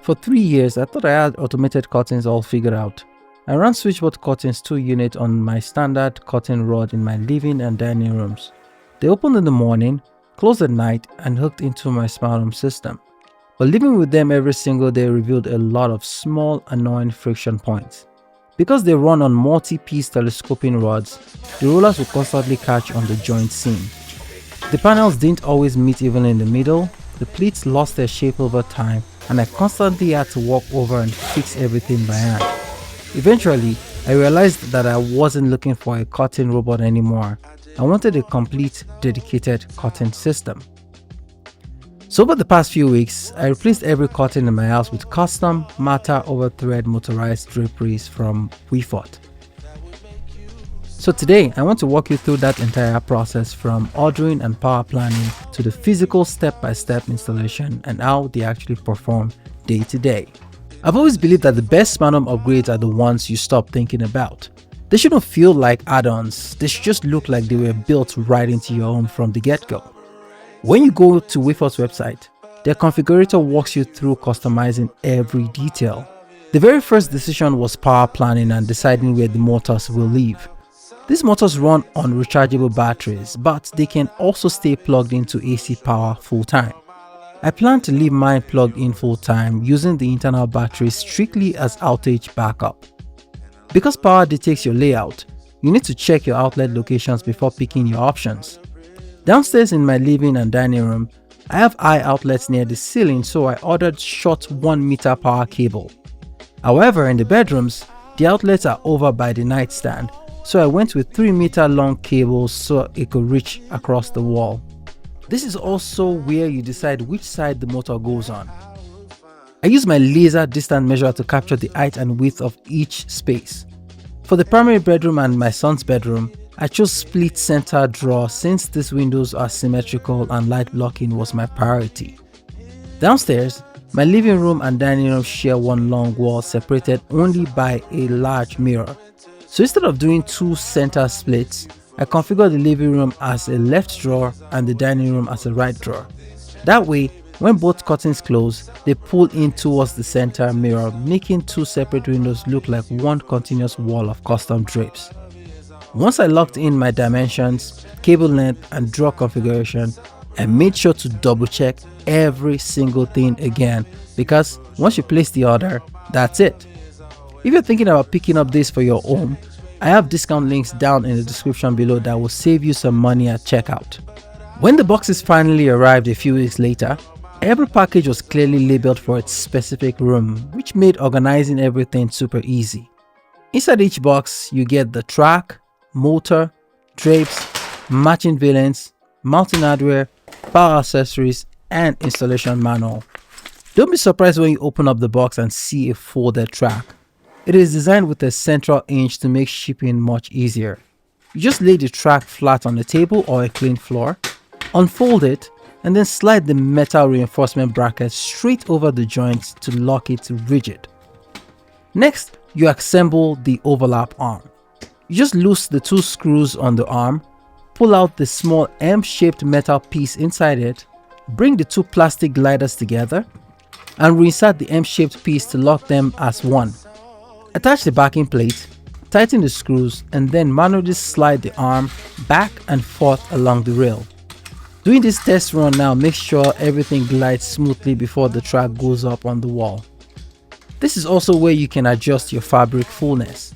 For 3 years, I thought I had automated curtains all figured out. I ran SwitchBot Curtains 2 unit on my standard curtain rod in my living and dining rooms. They opened in the morning, closed at night, and hooked into my smart home system. But living with them every single day revealed a lot of small, annoying friction points. Because they run on multi-piece telescoping rods, the rollers would constantly catch on the joint seam. The panels didn't always meet even in the middle, the pleats lost their shape over time, and I constantly had to walk over and fix everything by hand. Eventually, I realized that I wasn't looking for a curtain robot anymore. I wanted a complete, dedicated curtain system. So over the past few weeks, I replaced every curtain in my house with custom matter over thread motorized draperies from Weffort. So today, I want to walk you through that entire process from ordering and power planning to the physical step-by-step installation and how they actually perform day to day. I've always believed that the best smart home upgrades are the ones you stop thinking about. They shouldn't feel like add-ons, they should just look like they were built right into your home from the get-go. When you go to Weffort's website, their configurator walks you through customizing every detail. The very first decision was power planning and deciding where the motors will live. These motors run on rechargeable batteries, but they can also stay plugged into AC power full-time. I plan to leave mine plugged in full-time using the internal battery strictly as outage backup. Because power dictates your layout, you need to check your outlet locations before picking your options. Downstairs in my living and dining room, I have eye outlets near the ceiling, so I ordered short 1 meter power cable. However, in the bedrooms, the outlets are over by the nightstand, so I went with 3 meter long cables so it could reach across the wall. This is also where you decide which side the motor goes on. I use my laser distance measure to capture the height and width of each space. For the primary bedroom and my son's bedroom, I chose split center drawer since these windows are symmetrical and light blocking was my priority. Downstairs, my living room and dining room share one long wall separated only by a large mirror. So instead of doing 2 center splits, I configured the living room as a left drawer and the dining room as a right drawer. That way, when both curtains close, they pull in towards the center mirror, making 2 separate windows look like one continuous wall of custom drapes. Once I locked in my dimensions, cable length and drawer configuration, I made sure to double check every single thing again, because once you place the order, that's it. If you're thinking about picking up this for your home, I have discount links down in the description below that will save you some money at checkout. When the boxes finally arrived a few weeks later, every package was clearly labeled for its specific room, which made organizing everything super easy. Inside each box, you get the track, motor, drapes, matching valence, mounting hardware, power accessories, and installation manual. Don't be surprised when you open up the box and see a folded track. It is designed with a central hinge to make shipping much easier. You just lay the track flat on the table or a clean floor, unfold it, and then slide the metal reinforcement bracket straight over the joints to lock it rigid. Next, you assemble the overlap arm. You just loose the 2 screws on the arm, pull out the small M-shaped metal piece inside it, bring the 2 plastic gliders together, and reinsert the M-shaped piece to lock them as one. Attach the backing plate, tighten the screws, and then manually slide the arm back and forth along the rail. Doing this test run now makes sure everything glides smoothly before the track goes up on the wall. This is also where you can adjust your fabric fullness.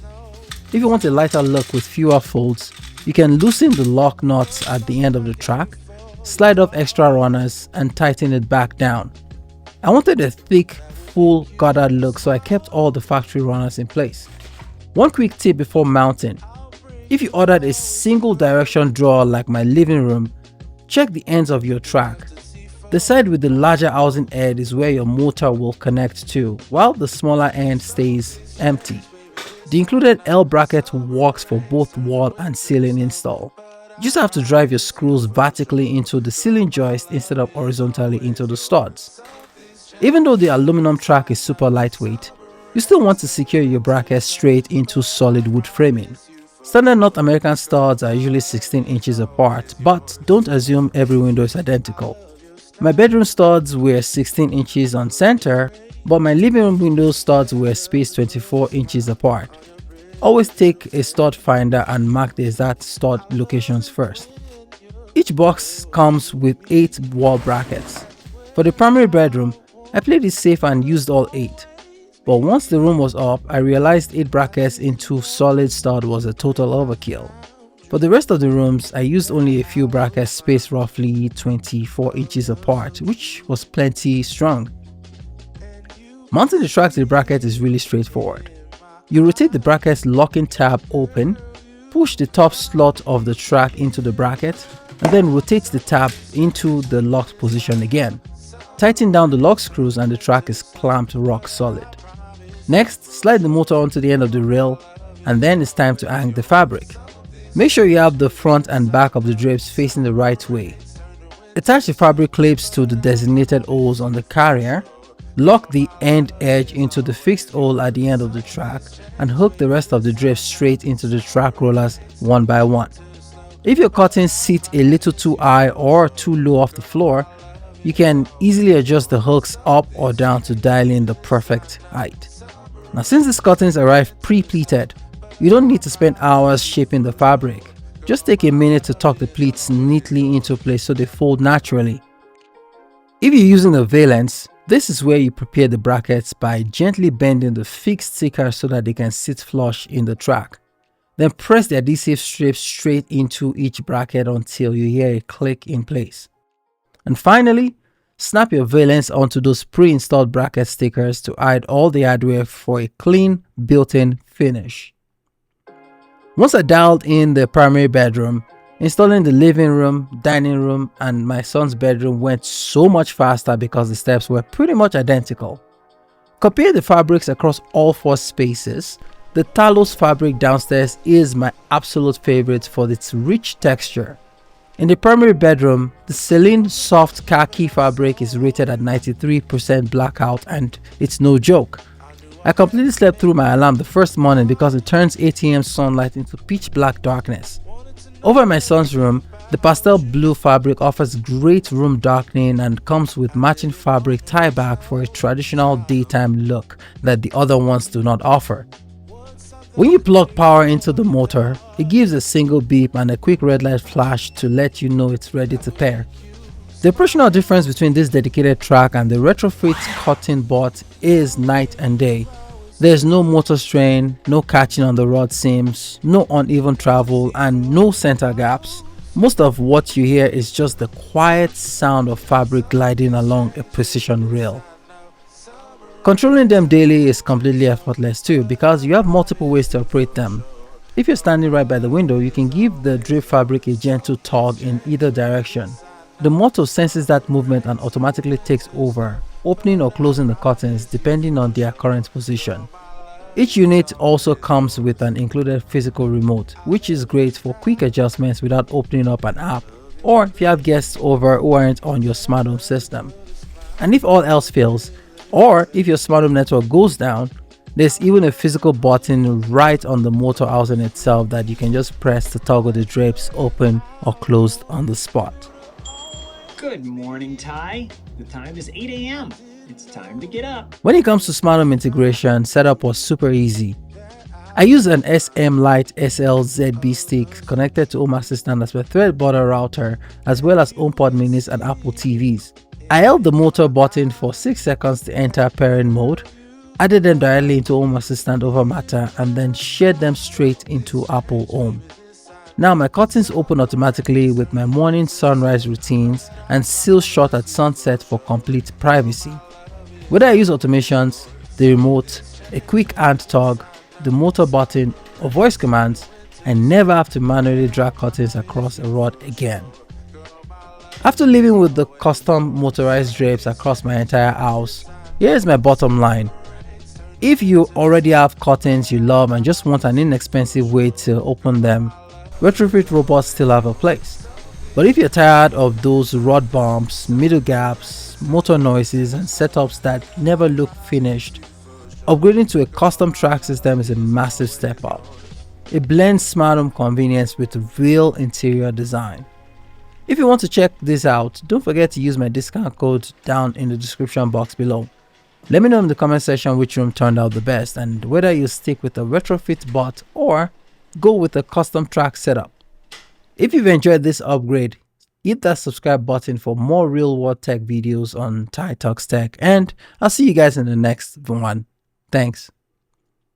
If you want a lighter look with fewer folds, you can loosen the lock nuts at the end of the track, slide off extra runners, and tighten it back down. I wanted a thick, full gathered look, so I kept all the factory runners in place. One quick tip before mounting: if you ordered a single direction drawer like my living room, check the ends of your track. The side with the larger housing head is where your motor will connect to, while the smaller end stays empty. The included L bracket works for both wall and ceiling install. You just have to drive your screws vertically into the ceiling joist instead of horizontally into the studs. Even though the aluminum track is super lightweight, you still want to secure your bracket straight into solid wood framing. Standard North American studs are usually 16 inches apart, but don't assume every window is identical. My bedroom studs were 16 inches on center, but my living room window studs were spaced 24 inches apart. Always take a stud finder and mark the exact stud locations first. Each box comes with 8 wall brackets. For the primary bedroom, I played it safe and used all 8. But once the room was up, I realized 8 brackets into solid stud was a total overkill. For the rest of the rooms, I used only a few brackets spaced roughly 24 inches apart, which was plenty strong. Mounting the track to the bracket is really straightforward. You rotate the bracket's locking tab open, push the top slot of the track into the bracket, and then rotate the tab into the locked position again. Tighten down the lock screws and the track is clamped rock solid. Next, slide the motor onto the end of the rail, and then it's time to hang the fabric. Make sure you have the front and back of the drapes facing the right way. Attach the fabric clips to the designated holes on the carrier. Lock the end edge into the fixed hole at the end of the track and hook the rest of the drapes straight into the track rollers one by one. If your curtains sit a little too high or too low off the floor, you can easily adjust the hooks up or down to dial in the perfect height. Now, since these curtains arrive pre-pleated, you don't need to spend hours shaping the fabric. Just take a minute to tuck the pleats neatly into place so they fold naturally. If you're using a valance, this is where you prepare the brackets by gently bending the fixed sticker so that they can sit flush in the track. Then press the adhesive strips straight into each bracket until you hear a click in place. And finally, snap your valance onto those pre-installed bracket stickers to hide all the hardware for a clean, built-in finish. Once I dialed in the primary bedroom, installing the living room, dining room, and my son's bedroom went so much faster because the steps were pretty much identical. Compare the fabrics across all 4 spaces. The Talos fabric downstairs is my absolute favorite for its rich texture. In the primary bedroom, the Celine soft khaki fabric is rated at 93% blackout, and it's no joke. I completely slept through my alarm the first morning because it turns 8 AM sunlight into pitch black darkness. Over in my son's room, the pastel blue fabric offers great room darkening and comes with matching fabric tie back for a traditional daytime look that the other ones do not offer. When you plug power into the motor, it gives a single beep and a quick red light flash to let you know it's ready to pair. The operational difference between this dedicated track and the retrofit curtain bought is night and day. There's no motor strain, no catching on the rod seams, no uneven travel, and no center gaps. Most of what you hear is just the quiet sound of fabric gliding along a precision rail. Controlling them daily is completely effortless too because you have multiple ways to operate them. If you're standing right by the window, you can give the drape fabric a gentle tug in either direction. The motor senses that movement and automatically takes over, opening or closing the curtains depending on their current position. Each unit also comes with an included physical remote, which is great for quick adjustments without opening up an app, or if you have guests over who aren't on your smart home system. And if all else fails, or if your smart home network goes down, there's even a physical button right on the motor housing itself that you can just press to toggle the drapes open or closed on the spot. Good morning, Ty. The time is 8 AM. It's time to get up. When it comes to smart home integration, setup was super easy. I use an SM Lite SL-ZB stick connected to Home Assistant as a thread border router, as well as HomePod minis and Apple TVs. I held the motor button for 6 seconds to enter pairing mode, added them directly into Home Assistant over Matter, and then shared them straight into Apple Home. Now my curtains open automatically with my morning sunrise routines and seal shut at sunset for complete privacy. Whether I use automations, the remote, a quick hand tug, the motor button, or voice commands, I never have to manually drag curtains across a rod again. After living with the custom motorized drapes across my entire house, here's my bottom line. If you already have curtains you love and just want an inexpensive way to open them, retrofit robots still have a place. But if you're tired of those rod bumps, middle gaps, motor noises, and setups that never look finished, upgrading to a custom track system is a massive step up. It blends smart home convenience with real interior design. If you want to check this out, don't forget to use my discount code down in the description box below. Let me know in the comment section which room turned out the best and whether you stick with a retrofit bot or go with a custom track setup. If you've enjoyed this upgrade, hit that subscribe button for more real world tech videos on Ty Talks Tech, and I'll see you guys in the next one. Thanks.